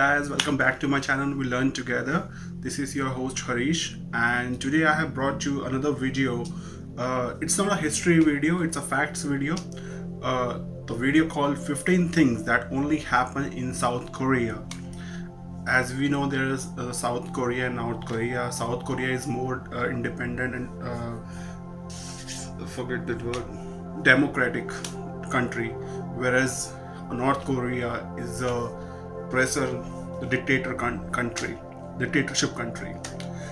guys, welcome back to my channel. We learn together. This is your host Harish, and today I have brought you another video. It's not a history video, it's a facts video. The video called 15 things that only happen in South Korea. As we know, there is South Korea and North Korea. South Korea is more independent and forget that word, democratic country, whereas North Korea is a dictatorship country.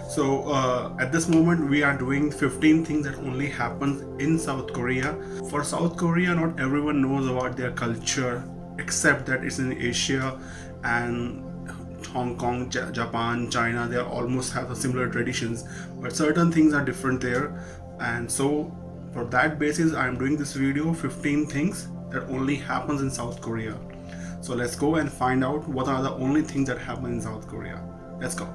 So at this moment we are doing 15 things that only happens in South Korea. For South Korea, not everyone knows about their culture, except that it's in Asia, and Hong Kong, Japan, China, they almost have similar traditions, but certain things are different there. And so for that basis, I am doing this video, 15 things that only happens in South Korea. So let's go and find out what are the only things that happen in South Korea. Let's go.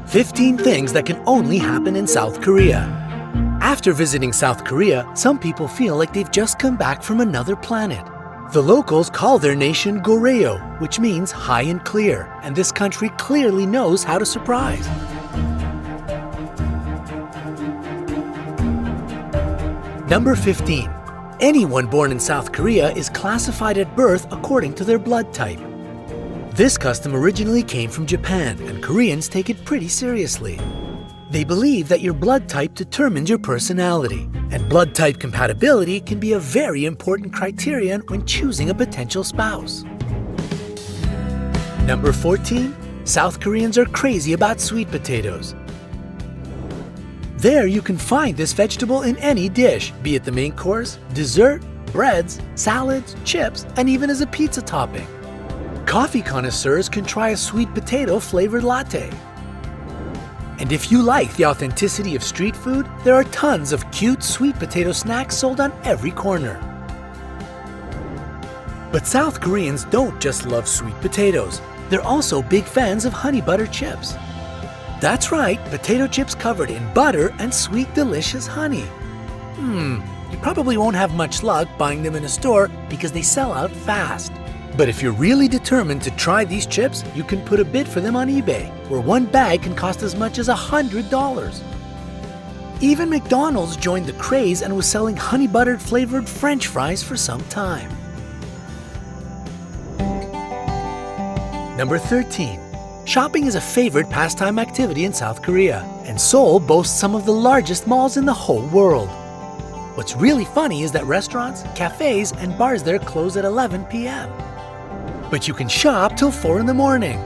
15 things that can only happen in South Korea. After visiting South Korea, some people feel like they've just come back from another planet. The locals call their nation Goryeo, which means high and clear, and this country clearly knows how to surprise. Number 15. Anyone born in South Korea is classified at birth according to their blood type. This custom originally came from Japan, and Koreans take it pretty seriously. They believe that your blood type determines your personality, and blood type compatibility can be a very important criterion when choosing a potential spouse. Number 14. South Koreans are crazy about sweet potatoes. There you can find this vegetable in any dish, be it the main course, dessert, breads, salads, chips, and even as a pizza topping. Coffee connoisseurs can try a sweet potato flavored latte. And if you like the authenticity of street food, there are tons of cute sweet potato snacks sold on every corner. But South Koreans don't just love sweet potatoes. They're also big fans of honey butter chips. That's right, potato chips covered in butter and sweet, delicious honey. You probably won't have much luck buying them in a store because they sell out fast. But if you're really determined to try these chips, you can put a bid for them on eBay, where one bag can cost as much as $100. Even McDonald's joined the craze and was selling honey buttered flavored French fries for some time. Number 13. Shopping is a favorite pastime activity in South Korea, and Seoul boasts some of the largest malls in the whole world. What's really funny is that restaurants, cafes, and bars there close at 11 p.m. But you can shop till 4 in the morning.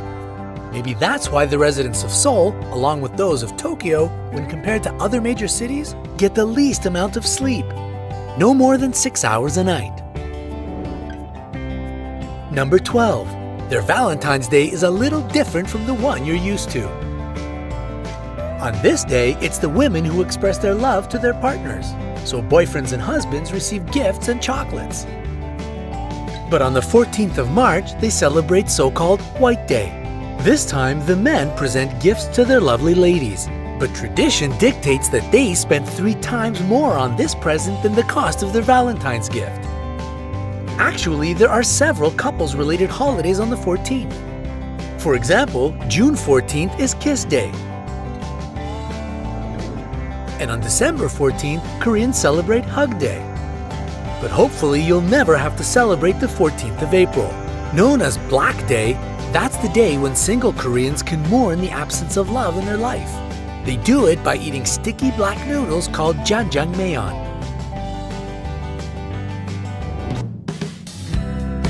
Maybe that's why the residents of Seoul, along with those of Tokyo, when compared to other major cities, get the least amount of sleep. No more than 6 hours a night. Number 12. Their Valentine's Day is a little different from the one you're used to. On this day, it's the women who express their love to their partners, so boyfriends and husbands receive gifts and chocolates. But on the 14th of March, they celebrate so-called White Day. This time, the men present gifts to their lovely ladies, but tradition dictates that they spend 3 times more on this present than the cost of their Valentine's gift. Actually, there are several couples-related holidays on the 14th. For example, June 14th is Kiss Day. And on December 14th, Koreans celebrate Hug Day. But hopefully you'll never have to celebrate the 14th of April. Known as Black Day, that's the day when single Koreans can mourn the absence of love in their life. They do it by eating sticky black noodles called janjangmyeon.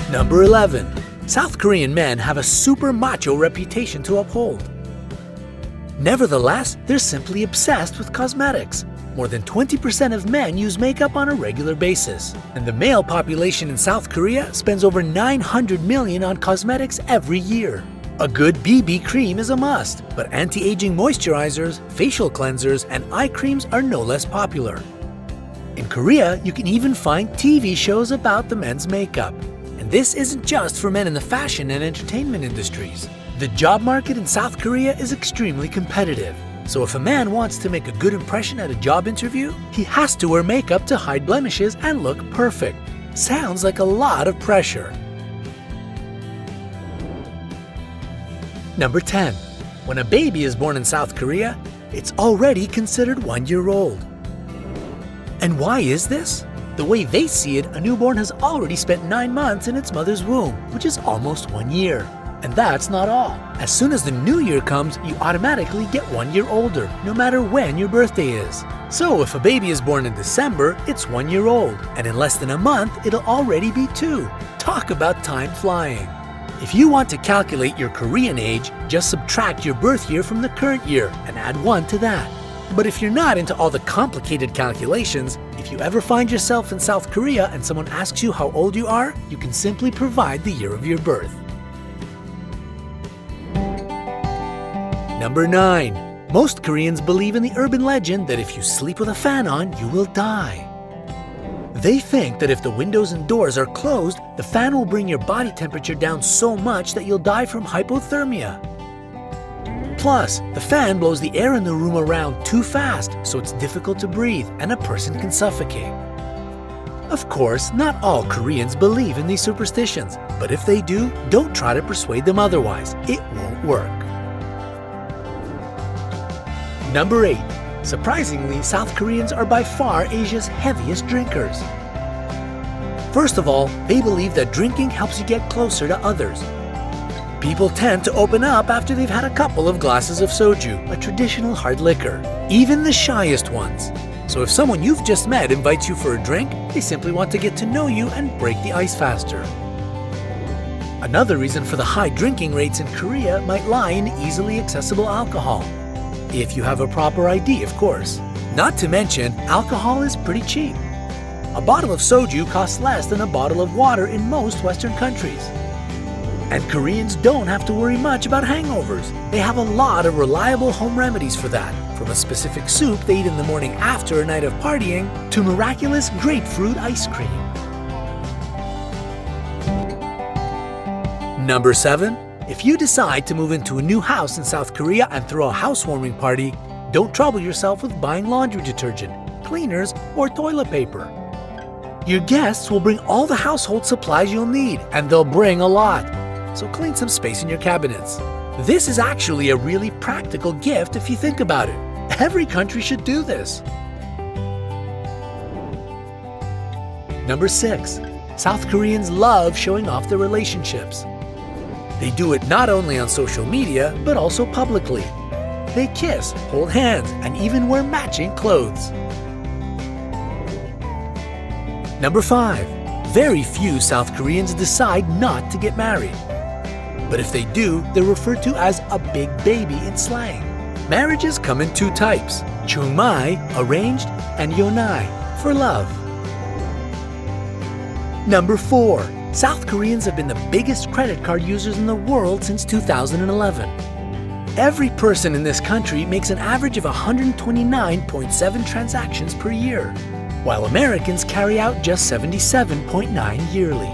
Number 11. South Korean men have a super-macho reputation to uphold. Nevertheless, they're simply obsessed with cosmetics. More than 20% of men use makeup on a regular basis, and the male population in South Korea spends over $900 million on cosmetics every year. A good BB cream is a must, but anti-aging moisturizers, facial cleansers, and eye creams are no less popular. In Korea, you can even find TV shows about the men's makeup. And this isn't just for men in the fashion and entertainment industries. The job market in South Korea is extremely competitive. So if a man wants to make a good impression at a job interview, he has to wear makeup to hide blemishes and look perfect. Sounds like a lot of pressure. Number 10. When a baby is born in South Korea, it's already considered 1 year old. And why is this? The way they see it, a newborn has already spent 9 months in its mother's womb, which is almost 1 year. And that's not all. As soon as the new year comes, you automatically get 1 year older, no matter when your birthday is. So if a baby is born in December, it's 1 year old, and in less than a month, it'll already be 2. Talk about time flying. If you want to calculate your Korean age, just subtract your birth year from the current year and add 1 to that. But if you're not into all the complicated calculations, if you ever find yourself in South Korea and someone asks you how old you are, you can simply provide the year of your birth. Number 9. Most Koreans believe in the urban legend that if you sleep with a fan on, you will die. They think that if the windows and doors are closed, the fan will bring your body temperature down so much that you'll die from hypothermia. Plus, the fan blows the air in the room around too fast, so it's difficult to breathe and a person can suffocate. Of course, not all Koreans believe in these superstitions, but if they do, don't try to persuade them otherwise. It won't work. Number 8. Surprisingly, South Koreans are by far Asia's heaviest drinkers. First of all, they believe that drinking helps you get closer to others. People tend to open up after they've had a couple of glasses of soju, a traditional hard liquor, even the shyest ones. So if someone you've just met invites you for a drink, they simply want to get to know you and break the ice faster. Another reason for the high drinking rates in Korea might lie in easily accessible alcohol. If you have a proper ID, of course. Not to mention, alcohol is pretty cheap. A bottle of soju costs less than a bottle of water in most Western countries. And Koreans don't have to worry much about hangovers. They have a lot of reliable home remedies for that, from a specific soup they eat in the morning after a night of partying to miraculous grapefruit ice cream. Number 7. If you decide to move into a new house in South Korea and throw a housewarming party, don't trouble yourself with buying laundry detergent, cleaners, or toilet paper. Your guests will bring all the household supplies you'll need, and they'll bring a lot. So clean some space in your cabinets. This is actually a really practical gift if you think about it. Every country should do this. Number 6. South Koreans love showing off their relationships. They do it not only on social media, but also publicly. They kiss, hold hands, and even wear matching clothes. Number 5. Very few South Koreans decide not to get married. But if they do, they're referred to as a big baby in slang. Marriages come in 2 types, chungmai, arranged, and yonai, for love. Number 4. South Koreans have been the biggest credit card users in the world since 2011. Every person in this country makes an average of 129.7 transactions per year, while Americans carry out just 77.9 yearly.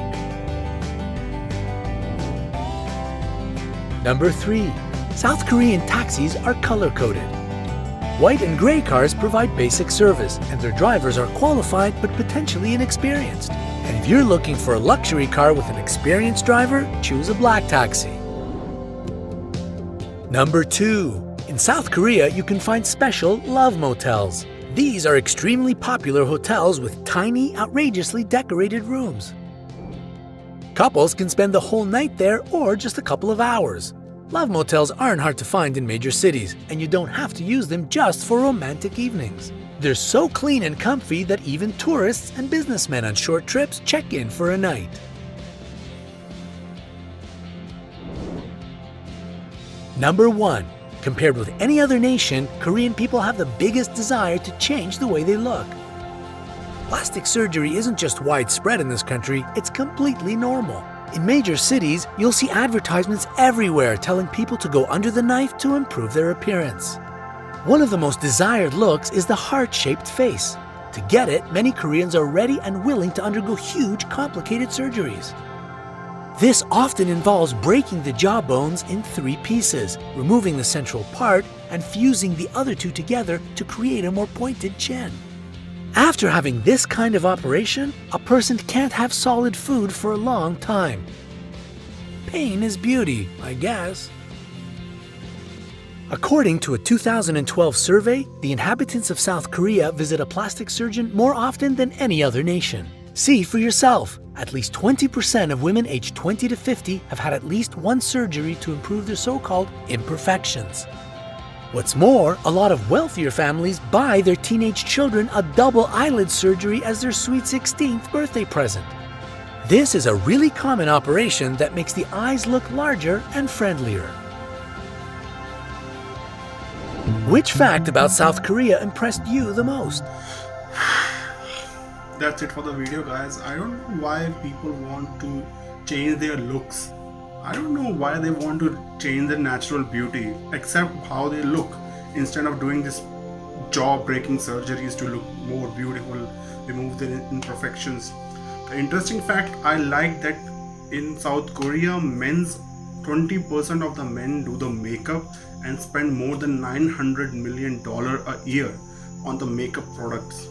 Number 3. South Korean taxis are color-coded. White and gray cars provide basic service, and their drivers are qualified but potentially inexperienced. And if you're looking for a luxury car with an experienced driver, choose a black taxi. Number 2. In South Korea, you can find special love motels. These are extremely popular hotels with tiny, outrageously decorated rooms. Couples can spend the whole night there or just a couple of hours. Love motels aren't hard to find in major cities, and you don't have to use them just for romantic evenings. They're so clean and comfy that even tourists and businessmen on short trips check in for a night. Number 1. Compared with any other nation, Korean people have the biggest desire to change the way they look. Plastic surgery isn't just widespread in this country, it's completely normal. In major cities, you'll see advertisements everywhere telling people to go under the knife to improve their appearance. One of the most desired looks is the heart-shaped face. To get it, many Koreans are ready and willing to undergo huge, complicated surgeries. This often involves breaking the jawbones in 3 pieces, removing the central part, and fusing the other 2 together to create a more pointed chin. After having this kind of operation, a person can't have solid food for a long time. Pain is beauty, I guess. According to a 2012 survey, the inhabitants of South Korea visit a plastic surgeon more often than any other nation. See for yourself. At least 20% of women aged 20 to 50 have had at least one surgery to improve their so-called imperfections. What's more, a lot of wealthier families buy their teenage children a double eyelid surgery as their sweet 16th birthday present. This is a really common operation that makes the eyes look larger and friendlier. Which fact about South Korea impressed you the most? That's it for the video, guys. I don't know why people want to change their looks. I don't know why they want to change their natural beauty, except how they look, instead of doing this jaw-breaking surgeries to look more beautiful, remove their imperfections. The interesting fact I like that in South Korea, 20% of the men do the makeup and spend more than $900 million a year on the makeup products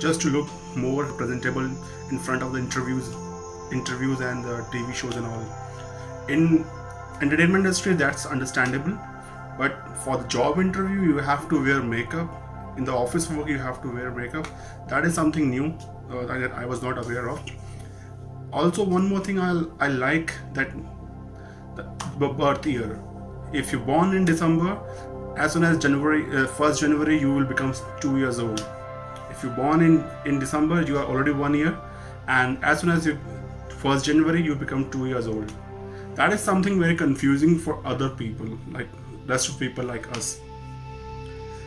just to look more presentable in front of the interviews and the TV shows and all. In entertainment industry, that's understandable, but for the job interview you have to wear makeup. In the office work you have to wear makeup. That is something new that I was not aware of. Also, one more thing I like, that the birth year. If you're born in December, as soon as 1st January you will become 2 years old. If you're born in December, you are already 1 year, and as soon as you 1st January you become 2 years old. That is something very confusing for other people, like rest of people like us.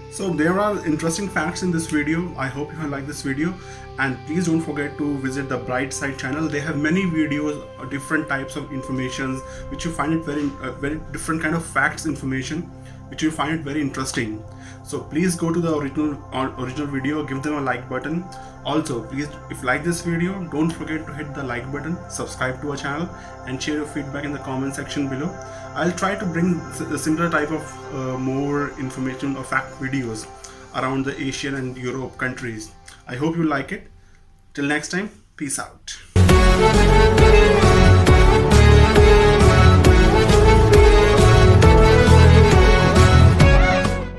So there are interesting facts in this video. I hope you like this video, and please don't forget to visit the Bright Side channel. They have many videos, different types of information, which you find it very different kind of facts information, which you find it very interesting. So please go to the original video, give them a like button. Also, please, if you like this video, don't forget to hit the like button, subscribe to our channel, and share your feedback in the comment section below. I'll try to bring a similar type of more information or fact videos around the Asian and Europe countries. I hope you like it. Till next time, peace out.